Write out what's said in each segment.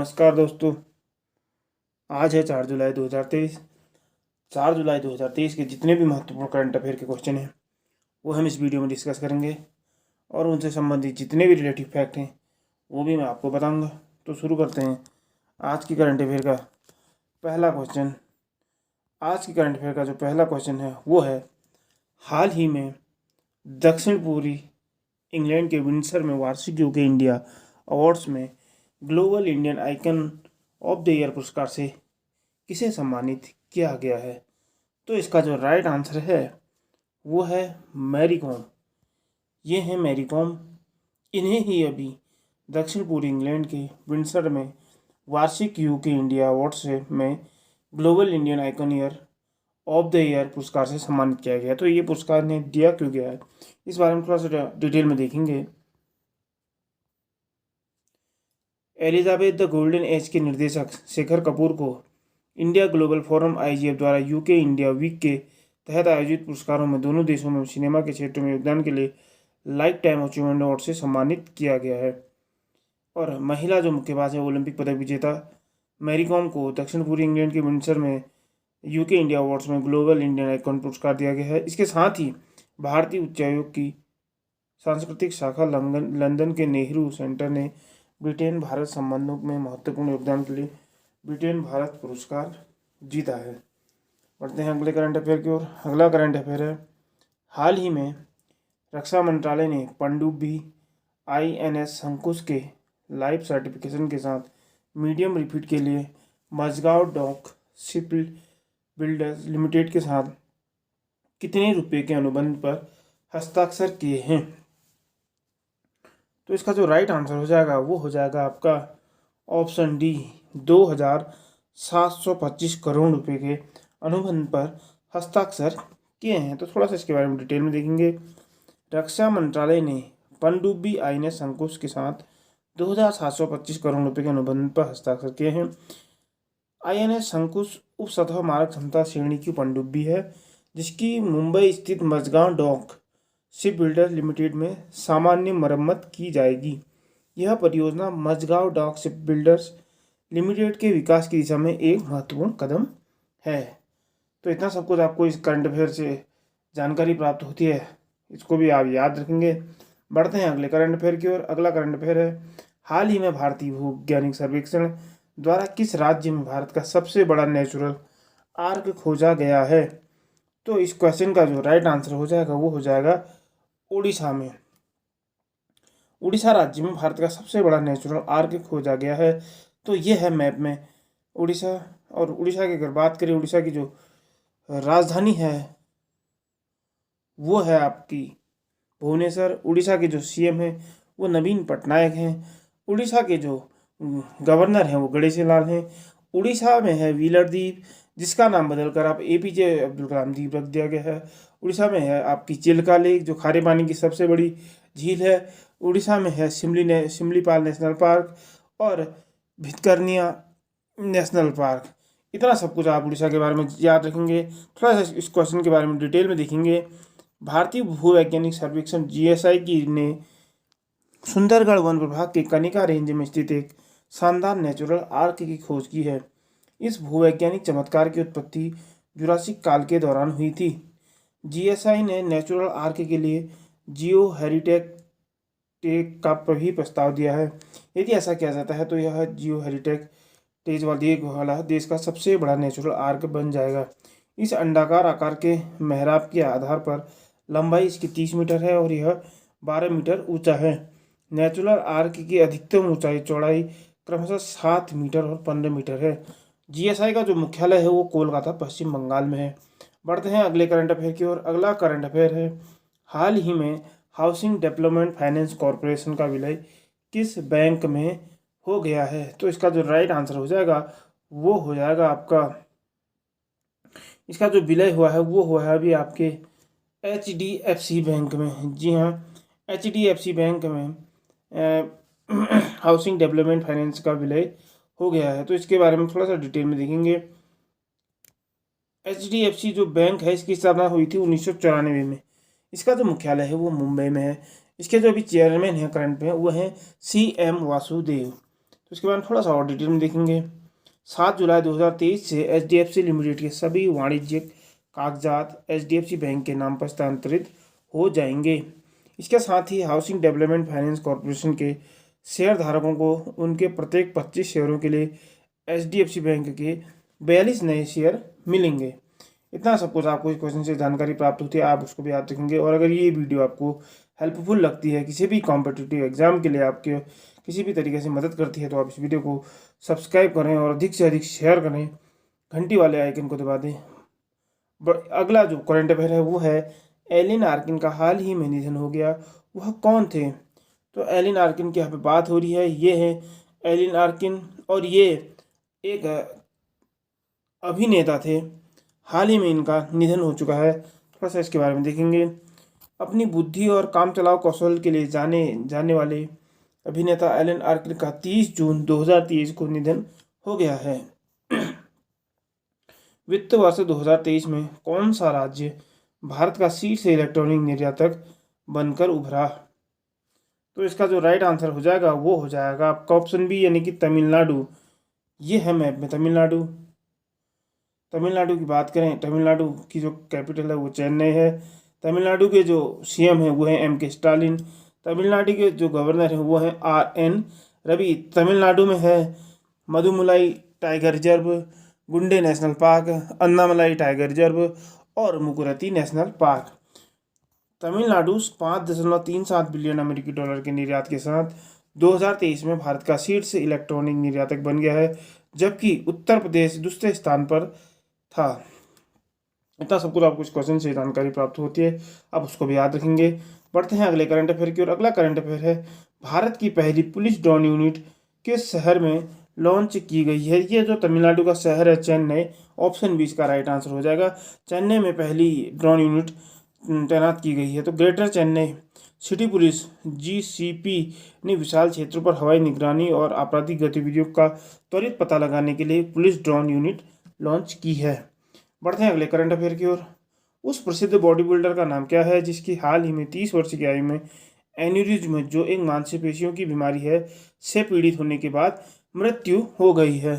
नमस्कार दोस्तों। आज है 4 जुलाई 2023। 4 जुलाई 2023 के जितने भी महत्वपूर्ण करंट अफेयर के क्वेश्चन हैं वो हम इस वीडियो में डिस्कस करेंगे और उनसे संबंधित जितने भी रिलेटिव फैक्ट हैं वो भी मैं आपको बताऊंगा। तो शुरू करते हैं आज की करंट अफेयर का पहला क्वेश्चन। आज की करंट अफेयर का जो पहला क्वेश्चन है वो है, हाल ही में दक्षिण पूर्वी इंग्लैंड के विंडसर में वार्षिक यूके इंडिया अवार्ड्स में global Indian icon of the year पुरस्कार से किसे सम्मानित किया गया है? तो इसका जो राइट आंसर है वो है मैरी कॉम। ये हैं मैरी कॉम। इन्हें ही अभी दक्षिण पूर्वी इंग्लैंड के विंडसर में वार्षिक यूके इंडिया अवार्ड्स में global Indian icon year of the year पुरस्कार से सम्मानित किया गया। तो ये पुरस्कार इन्हें दिया क्यों गया है इस बारे में थोड़ा सा डिटेल में देखेंगे। एलिजाबेथ द गोल्डन एज के निर्देशक शेखर कपूर को इंडिया ग्लोबल फोरम आईजीएफ द्वारा यूके इंडिया वीक के तहत आयोजित पुरस्कारों में दोनों देशों में सिनेमा के क्षेत्र में योगदान के लिए लाइफ टाइम अचीवमेंट अवार्ड से सम्मानित किया गया है। और महिला जो मुक्केबाज है ओलंपिक पदक विजेता मैरी कॉम को दक्षिण पूर्वी इंग्लैंड के विंडसर में यूके इंडिया अवार्ड्स में ग्लोबल इंडियन आइकॉन पुरस्कार दिया गया है। इसके साथ ही भारतीय उच्चायोग की सांस्कृतिक शाखा लंदन के नेहरू सेंटर ने ब्रिटेन भारत संबंधों में महत्वपूर्ण योगदान के लिए ब्रिटेन भारत पुरस्कार जीता है। बढ़ते हैं अगले करंट अफेयर की ओर। अगला करंट अफेयर है, हाल ही में रक्षा मंत्रालय ने पनडुब्बी INS शंकुश के लाइफ सर्टिफिकेशन के साथ मीडियम रिफिट के लिए Mazagon Dock Shipbuilders Limited के साथ कितने रुपए के अनुबंध पर हस्ताक्षर किए हैं? तो इसका जो राइट आंसर हो जाएगा वो हो जाएगा आपका ऑप्शन डी, 2,725 करोड़ रुपए के अनुबंध पर हस्ताक्षर किए हैं। तो थोड़ा सा इसके बारे में डिटेल में देखेंगे। रक्षा मंत्रालय ने पनडुब्बी INS शंकुश के साथ 2,725 करोड़ रुपए के अनुबंध पर हस्ताक्षर किए हैं। INS शंकुश उप सतह मारक क्षमता श्रेणी की पनडुब्बी है जिसकी मुंबई स्थित Mazagon Dock Shipbuilders Limited में सामान्य मरम्मत की जाएगी। यह परियोजना Mazagon Dock Shipbuilders Limited के विकास की दिशा में एक महत्वपूर्ण कदम है। तो इतना सब कुछ आपको इस करंट अफेयर से जानकारी प्राप्त होती है, इसको भी आप याद रखेंगे। बढ़ते हैं अगले करंट अफेयर की ओर। अगला करंट अफेयर है, हाल ही में भारतीय भूवैज्ञानिक सर्वेक्षण द्वारा किस राज्य में भारत का सबसे बड़ा नेचुरल आर्क खोजा गया है? तो इस क्वेश्चन का जो राइट आंसर हो जाएगा वो हो जाएगा उड़ीसा में। उड़ीसा राज्य में भारत का सबसे बड़ा नेचुरल आर्क खोजा गया है। तो ये है मैप में उड़ीसा। और उड़ीसा की अगर बात करें, उड़ीसा की जो राजधानी है वो है आपकी भुवनेश्वर। उड़ीसा के जो CM हैं वो नवीन पटनायक हैं। उड़ीसा के जो गवर्नर हैं वो गणेशी लाल हैं। उड़ीसा में है व्हीलर द्वीप जिसका नाम बदलकर आप APJ अब्दुल कलाम द्वीप रख दिया गया है। उड़ीसा में है आपकी चिल्का लेक जो खारे पानी की सबसे बड़ी झील है। उड़ीसा में है सिमलीपाल नेशनल पार्क और भितरकनिया नेशनल पार्क। इतना सब कुछ आप उड़ीसा के बारे में याद रखेंगे। थोड़ा सा इस क्वेश्चन के बारे में डिटेल में देखेंगे। भारतीय भूवैज्ञानिक सर्वेक्षण GSI की ने सुंदरगढ़ वन विभाग के कनिका रेंज में स्थित एक शानदार नेचुरल आर्क की खोज की है। इस भूवैज्ञानिक चमत्कार की उत्पत्ति जुरासिक काल के दौरान हुई थी। GSI ने नेचुरल आर्क के लिए जियो हेरिटेज का भी प्रस्ताव दिया है। यदि ऐसा किया जाता है तो यह जियो हेरिटेज वाला देश का सबसे बड़ा नेचुरल आर्क बन जाएगा। इस अंडाकार आकार के मेहराब के आधार पर लंबाई इसकी 30 मीटर है और यह 12 मीटर ऊंचा है। नेचुरल आर्क की अधिकतम ऊंचाई चौड़ाई क्रमशः 7 मीटर और 15 मीटर है। GSI का जो मुख्यालय है वो कोलकाता पश्चिम बंगाल में है। बढ़ते हैं अगले करंट अफेयर की ओर। अगला करंट अफेयर है, हाल ही में हाउसिंग डेवलपमेंट फाइनेंस कॉरपोरेशन का विलय किस बैंक में हो गया है? तो इसका जो राइट आंसर हो जाएगा वो हो जाएगा आपका, इसका जो विलय हुआ है वो हुआ है अभी आपके HDFC बैंक में। जी हाँ, HDFC बैंक में हाउसिंग डेवलपमेंट फाइनेंस का विलय हो गया है। तो इसके बारे में थोड़ा सा डिटेल में देखेंगे। HDFC जो बैंक है इसकी स्थापना हुई थी 1994 में। इसका जो मुख्यालय है वो मुंबई में है। इसके जो अभी चेयरमैन हैं करंट में वो हैं CM वासुदेव। तो इसके बारे में थोड़ा सा और डिटेल में देखेंगे। 7 जुलाई 2023 से HDFC लिमिटेड के सभी वाणिज्यिक कागजात HDFC बैंक के नाम पर हस्तांतरित हो जाएंगे। इसके साथ ही हाउसिंग डेवलपमेंट फाइनेंस कॉरपोरेशन के शेयर धारकों को उनके प्रत्येक 25 शेयरों के लिए HDFC बैंक के 42 नए शेयर मिलेंगे। इतना सब कुछ आपको इस क्वेश्चन से जानकारी प्राप्त होती है, आप उसको भी याद रखेंगे। और अगर ये वीडियो आपको हेल्पफुल लगती है, किसी भी कॉम्पिटिटिव एग्जाम के लिए आपके किसी भी तरीके से मदद करती है, तो आप इस वीडियो को सब्सक्राइब करें और अधिक से अधिक शेयर करें, घंटी वाले आइकन को दबा दें। अगला जो करंट अफेयर है वो है एलिन आर्किन का हाल ही में निधन हो गया, वह कौन थे? तो एलिन आर्किन की यहाँ पे बात हो रही है, ये है एलिन आर्किन और ये एक अभिनेता थे। हाल ही में इनका निधन हो चुका है। थोड़ा सा इसके बारे में देखेंगे। अपनी बुद्धि और कामचलाऊ कौशल के लिए जाने जाने वाले अभिनेता एलन आर्किन का 30 जून 2023 को निधन हो गया है। वित्त वर्ष 2023 में कौन सा राज्य भारत का शीर्ष इलेक्ट्रॉनिक निर्यातक बनकर उभरा? तो इसका जो राइट आंसर हो जाएगा वो हो जाएगा आपका ऑप्शन बी, यानी कि तमिलनाडु। ये है मैप में तमिलनाडु। तमिलनाडु की बात करें, तमिलनाडु की जो कैपिटल है वो चेन्नई है। तमिलनाडु के जो CM हैं वो हैं MK स्टालिन। तमिलनाडु के जो गवर्नर हैं वो हैं RN रवि। तमिलनाडु में है मधुमलाई टाइगर रिजर्व, गुंडे national park, Annamalai tiger reserve और मुकुरती नेशनल पार्क। तमिलनाडु 5.37 बिलियन अमेरिकी डॉलर के निर्यात के साथ 2023 में भारत का शीर्ष इलेक्ट्रॉनिक निर्यातक बन गया है, जबकि उत्तर प्रदेश दूसरे स्थान पर था। इतना सब कुछ आपको इस क्वेश्चन से जानकारी प्राप्त होती है, आप उसको भी याद रखेंगे। बढ़ते हैं अगले करंट अफेयर की ओर। अगला करंट अफेयर है भारत की पहली पुलिस ड्रोन यूनिट किस शहर में लॉन्च की गई है? ये जो तमिलनाडु का शहर है चेन्नई, ऑप्शन बी इसका राइट आंसर हो जाएगा। चेन्नई में पहली ड्रोन यूनिट तैनात की गई है। तो greater Chennai city police GCP ने विशाल क्षेत्रों पर हवाई निगरानी और आपराधिक गतिविधियों का त्वरित पता लगाने के लिए पुलिस ड्रोन यूनिट लॉन्च की है। बढ़ते हैं अगले करंट अफेयर की ओर। उस प्रसिद्ध बॉडी बिल्डर का नाम क्या है जिसकी हाल ही में 30 वर्ष की आयु में एन्यूरिज्म, जो एक मांसपेशियों की बीमारी है, से पीड़ित होने के बाद मृत्यु हो गई है?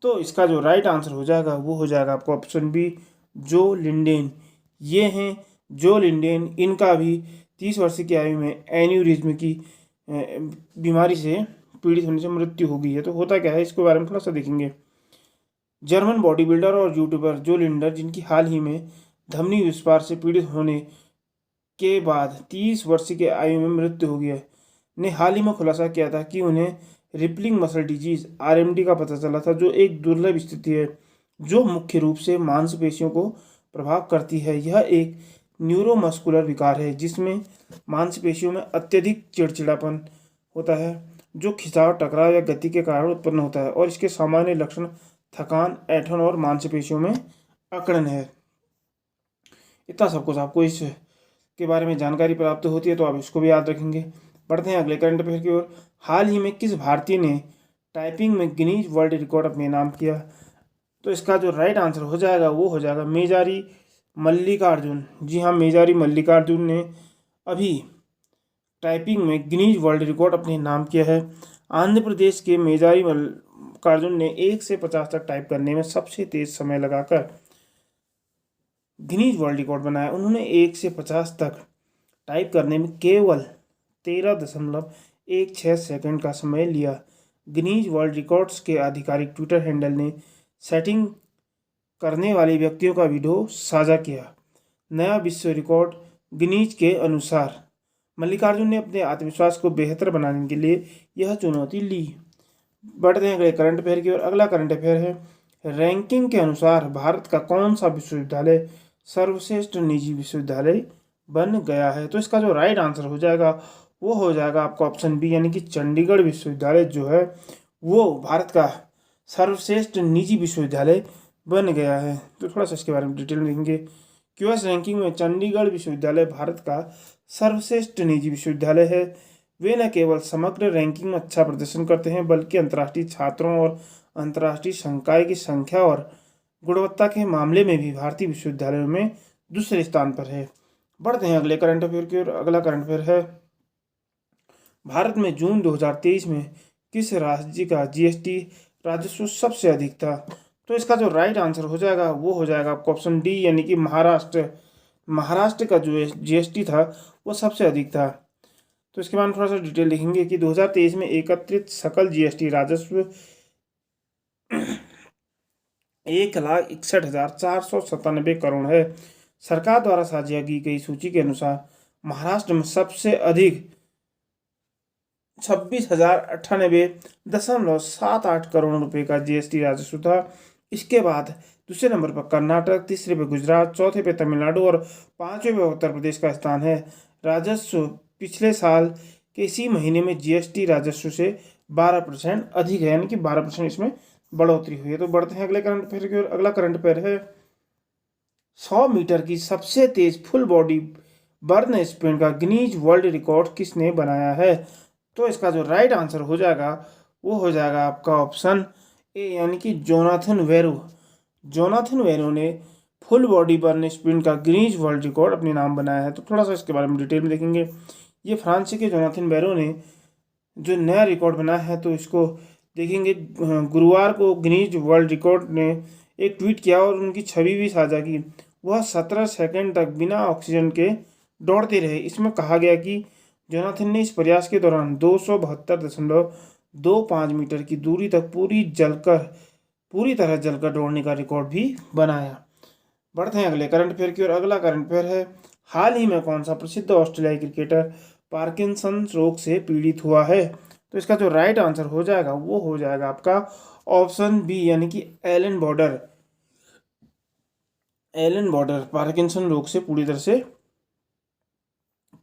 तो इसका जो राइट आंसर हो जाएगा वो हो जाएगा आपको ऑप्शन बी, जो लिंडेन। ये हैं जो लिंडेन। इनका भी 30 वर्ष की आयु में एन्यूरिज्म की बीमारी से पीड़ित होने से मृत्यु हो गई है। तो होता क्या है इसके बारे में थोड़ा सा देखेंगे। जर्मन बॉडी बिल्डर और यूट्यूबर जो लिंडर, जिनकी हाल ही में धमनी विस्फार से पीड़ित होने के बाद 30 वर्ष की आयु में मृत्यु हो गई, ने हाल ही में खुलासा किया था कि उन्हें रिपलिंग मसल डिजीज RMD का पता चला था, जो एक दुर्लभ स्थिति है जो मुख्य रूप से मांसपेशियों को प्रभाव करती है। यह एक न्यूरोमस्कुलर विकार है जिसमें मांसपेशियों में अत्यधिक चिड़चिड़ापन होता है, जो खिंचाव, टकराव या गति के कारण उत्पन्न होता है। और इसके सामान्य लक्षण थकान, ऐंठन और मांसपेशियों में अकड़न है। इतना सब कुछ आपको इस के बारे में जानकारी प्राप्त होती है, तो आप इसको भी याद रखेंगे। बढ़ते हैं अगले करंट अफेयर की ओर। हाल ही में किस भारतीय ने टाइपिंग में गिनीज वर्ल्ड रिकॉर्ड अपने नाम किया? तो इसका जो राइट आंसर हो जाएगा वो हो जाएगा मेजारी मल्लिकार्जुन। जी हाँ, मेजारी मल्लिकार्जुन ने अभी टाइपिंग में गिनीज वर्ल्ड रिकॉर्ड अपने नाम किया है। आंध्र प्रदेश के मेजारी मल्लिकार्जुन ने 1 से 50 तक टाइप करने में सबसे तेज समय लगाकर गिनीज वर्ल्ड रिकॉर्ड बनाया। उन्होंने 1 से 50 तक टाइप करने में केवल 13.16 सेकंड का समय लिया। गिनीज वर्ल्ड रिकॉर्ड्स के आधिकारिक ट्विटर हैंडल ने सेटिंग करने वाले व्यक्तियों का वीडियो साझा किया। नया विश्व रिकॉर्ड गिनीज के अनुसार मल्लिकार्जुन ने अपने आत्मविश्वास को बेहतर बनाने के लिए यह चुनौती ली। बढ़ते हैं अगले करंट अफेयर की ओर। अगला करंट अफेयर है रैंकिंग के अनुसार भारत का कौन सा विश्वविद्यालय सर्वश्रेष्ठ निजी विश्वविद्यालय बन गया है? तो इसका जो राइट आंसर हो जाएगा वो हो जाएगा आपका ऑप्शन बी, यानी कि चंडीगढ़ विश्वविद्यालय जो है वो भारत का सर्वश्रेष्ठ निजी विश्वविद्यालय बन गया है। तो थोड़ा सा इसके बारे में डिटेल में देखेंगे। QS रैंकिंग में चंडीगढ़ विश्वविद्यालय भारत का सर्वश्रेष्ठ निजी विश्वविद्यालय है। वे न केवल समग्र रैंकिंग में अच्छा प्रदर्शन करते हैं, बल्कि अंतर्राष्ट्रीय छात्रों और अंतर्राष्ट्रीय संकाय की संख्या और गुणवत्ता के मामले में भी भारतीय विश्वविद्यालयों में दूसरे स्थान पर है। बढ़ते हैं अगले करंट अफेयर की ओर। अगला करंट अफेयर है भारत में जून 2023 में किस राज्य का जीएसटी राजस्व सबसे अधिक था? तो इसका जो राइट आंसर हो जाएगा वो हो जाएगा आपका ऑप्शन डी, यानी कि महाराष्ट्र। महाराष्ट्र का जो जीएसटी था वो सबसे अधिक था। तो इसके बाद थोड़ा सा डिटेल लिखेंगे कि 2023 में एकत्रित सकल जीएसटी राजस्व 1,61,497 करोड़ है। सरकार द्वारा साझा की गई सूची के अनुसार महाराष्ट्र में सबसे अधिक 26,098.78 करोड़ रुपए का जीएसटी राजस्व था। इसके बाद दूसरे नंबर पर कर्नाटक, तीसरे पे गुजरात, चौथे पे तमिलनाडु और पांचवें पे उत्तर प्रदेश का स्थान है। राजस्व पिछले साल के इसी महीने में जीएसटी राजस्व से 12% अधिक है, यानी कि 12% इसमें बढ़ोतरी हुई है। तो बढ़ते हैं अगले करंट अफेयर की ओर। अगला करंट अफेयर है 100 मीटर की सबसे तेज फुल बॉडी बर्न स्प्रिंट का गिनीज वर्ल्ड रिकॉर्ड किसने बनाया है? तो इसका जो राइट आंसर हो जाएगा वो हो जाएगा आपका ऑप्शन ए, यानी कि जोनाथन वेरो। जोनाथन वेरो ने फुल बॉडी बर्न स्प्रिंट का गिनीज वर्ल्ड रिकॉर्ड अपने नाम बनाया है। तो थोड़ा सा इसके बारे में डिटेल में देखेंगे। ये फ्रांस के जोनाथन वेरो ने जो नया रिकॉर्ड बनाया है, तो इसको देखेंगे। गुरुवार को गिनीज वर्ल्ड रिकॉर्ड ने एक ट्वीट किया और उनकी छवि भी साझा की। वह 17 सेकंड तक बिना ऑक्सीजन के दौड़ते रहे। इसमें कहा गया कि जोनाथन ने इस प्रयास के दौरान 272.25 मीटर की दूरी तक पूरी तरह जलकर दौड़ने का रिकॉर्ड भी बनाया। बढ़ते हैं अगले करंट अफेयर की ओर। अगला करंट अफेयर है हाल ही में कौन सा प्रसिद्ध ऑस्ट्रेलियाई क्रिकेटर पार्किंसन रोग से पीड़ित हुआ है? तो इसका जो राइट आंसर हो जाएगा वो हो जाएगा आपका ऑप्शन बी, यानी कि Allan Border. Allan Border Parkinson रोग से पूरी तरह से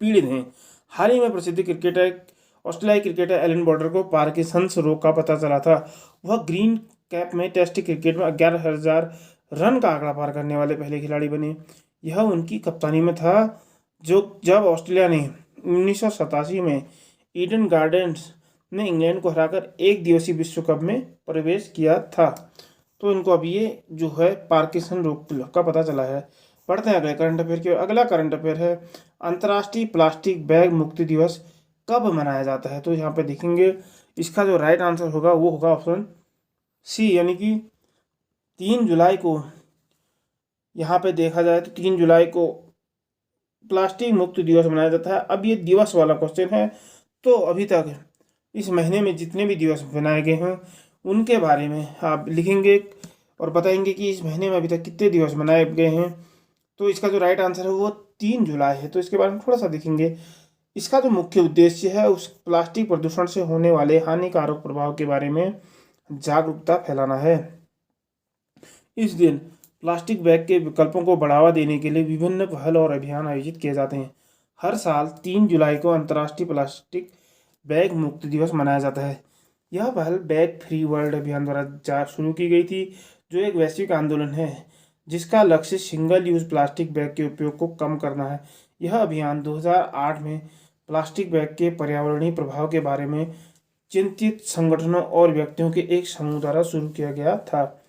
पीड़ित हैं। हाल ही में प्रसिद्ध क्रिकेटर ऑस्ट्रेलियाई क्रिकेटर एलन बॉर्डर को पार्किंसंस रोग का पता चला था। वह ग्रीन कैप में टेस्ट क्रिकेट में 11,000 रन का आंकड़ा पार करने वाले पहले खिलाड़ी बने। यह उनकी कप्तानी में था जब ऑस्ट्रेलिया ने 1987 में ईडन गार्डन्स में इंग्लैंड को हराकर एक दिवसीय विश्व कप में प्रवेश किया था। तो इनको अभी ये जो है पार्किंसन रोग का पता चला है। पढ़ते हैं अगले करंट अफेयर की। अगला करंट अफेयर है अंतर्राष्ट्रीय प्लास्टिक बैग मुक्ति दिवस कब मनाया जाता है? तो यहाँ पे देखेंगे इसका जो राइट आंसर होगा वो होगा ऑप्शन सी, यानी कि 3 जुलाई को। यहाँ पे देखा जाए तो 3 जुलाई को प्लास्टिक मुक्त दिवस मनाया जाता है। अब ये दिवस वाला क्वेश्चन है, तो अभी तक इस महीने में जितने भी दिवस बनाए गए हैं उनके बारे में आप लिखेंगे और बताएंगे कि इस महीने में अभी तक कितने दिवस मनाए गए हैं। तो इसका जो राइट आंसर है वो 3 जुलाई है। तो इसके बारे में थोड़ा सा देखेंगे। इसका जो मुख्य उद्देश्य है उस प्लास्टिक प्रदूषण से होने वाले हानिकारक प्रभाव के बारे में जागरूकता फैलाना है। इस दिन प्लास्टिक बैग के विकल्पों को बढ़ावा देने के लिए विभिन्न पहल और अभियान आयोजित किए जाते हैं। हर साल 3 जुलाई को अंतर्राष्ट्रीय प्लास्टिक बैग मुक्त दिवस मनाया जाता है। यह पहल बैग फ्री वर्ल्ड अभियान द्वारा शुरू की गई थी, जो एक वैश्विक आंदोलन है जिसका लक्ष्य सिंगल यूज प्लास्टिक बैग के उपयोग को कम करना है। यह अभियान 2008 में प्लास्टिक बैग के पर्यावरणीय प्रभाव के बारे में चिंतित संगठनों और व्यक्तियों के एक समूह द्वारा शुरू किया गया था।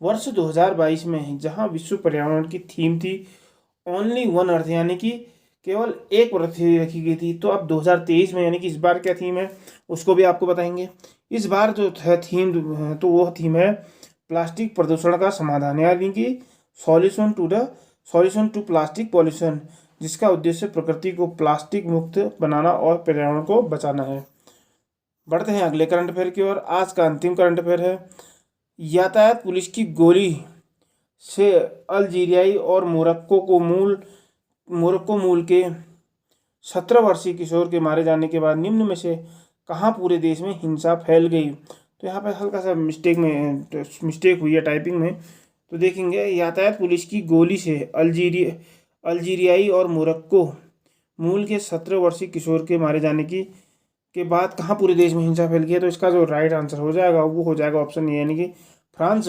वर्ष 2022 में जहां विश्व पर्यावरण की थीम थी ओनली वन अर्थ, यानी कि केवल एक पृथ्वी रखी गई थी, तो अब 2023 में यानी कि इस बार क्या थीम है उसको भी आपको बताएंगे। इस बार जो है थीम, तो वह थीम है प्लास्टिक प्रदूषण का समाधान, यानी कि सॉल्यूशन टू प्लास्टिक पॉल्यूशन, जिसका उद्देश्य प्रकृति को प्लास्टिक मुक्त बनाना और पर्यावरण को बचाना है। बढ़ते हैं अगले करंट अफेयर की ओर। आज का अंतिम करंट अफेयर है यातायात पुलिस की गोली से अल्जीरियाई और मोरक्को मूल के 17 वर्षीय किशोर के मारे जाने के बाद निम्न में से कहाँ पूरे देश में हिंसा फैल गई? तो यहाँ पे हल्का सा मिस्टेक हुई है टाइपिंग में। तो देखेंगे यातायात पुलिस की गोली से अल्जीरियाई और मोरक्को मूल के 17 वर्षीय किशोर के मारे जाने के बाद कहाँ पूरे देश में हिंसा फैल गई है? तो इसका जो राइट आंसर हो जाएगा वो हो जाएगा ऑप्शन ए, यानी कि फ्रांस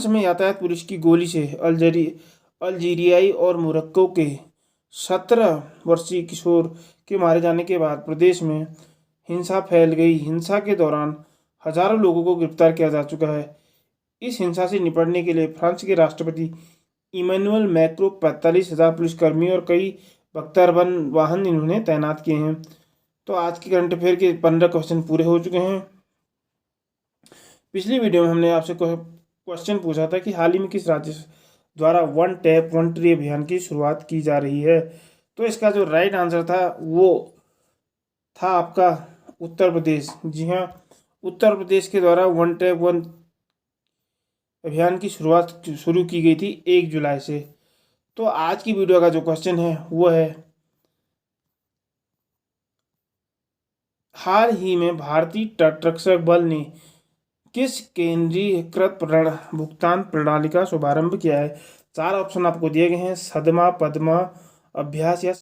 में यातायात पुलिस की गोली से अल्जीरियाई और मोरक्को के 17 वर्षीय किशोर के मारे जाने के बाद प्रदेश में हिंसा फैल गई। हिंसा के दौरान हजारों लोगों को गिरफ्तार किया जा चुका है। इस हिंसा से निपटने के लिए फ्रांस के राष्ट्रपति इमैनुअल मैक्रों 45,000 पुलिसकर्मी और कई बख्तरबंद वाहन इन्होंने तैनात किए हैं। तो आज की करंट अफेयर के 15 क्वेश्चन पूरे हो चुके हैं। पिछली वीडियो में हमने आपसे क्वेश्चन पूछा था कि हाल ही में किस राज्य द्वारा वन टैप वन ट्री अभियान की शुरुआत की जा रही है। तो इसका जो राइट आंसर था वो था आपका उत्तर प्रदेश। जी हाँ, उत्तर प्रदेश के द्वारा वन टैप वन अभियान की शुरुआत शुरू की गई थी 1 जुलाई से। तो आज की वीडियो का जो क्वेश्चन है वो है, हाल ही में भारतीय तटरक्षक बल ने किस केंद्रीयकृत भुगतान प्रणाली का शुभारंभ किया है। 4 ऑप्शन आपको दिए गए हैं, सदमा, पद्मा, अभ्यास या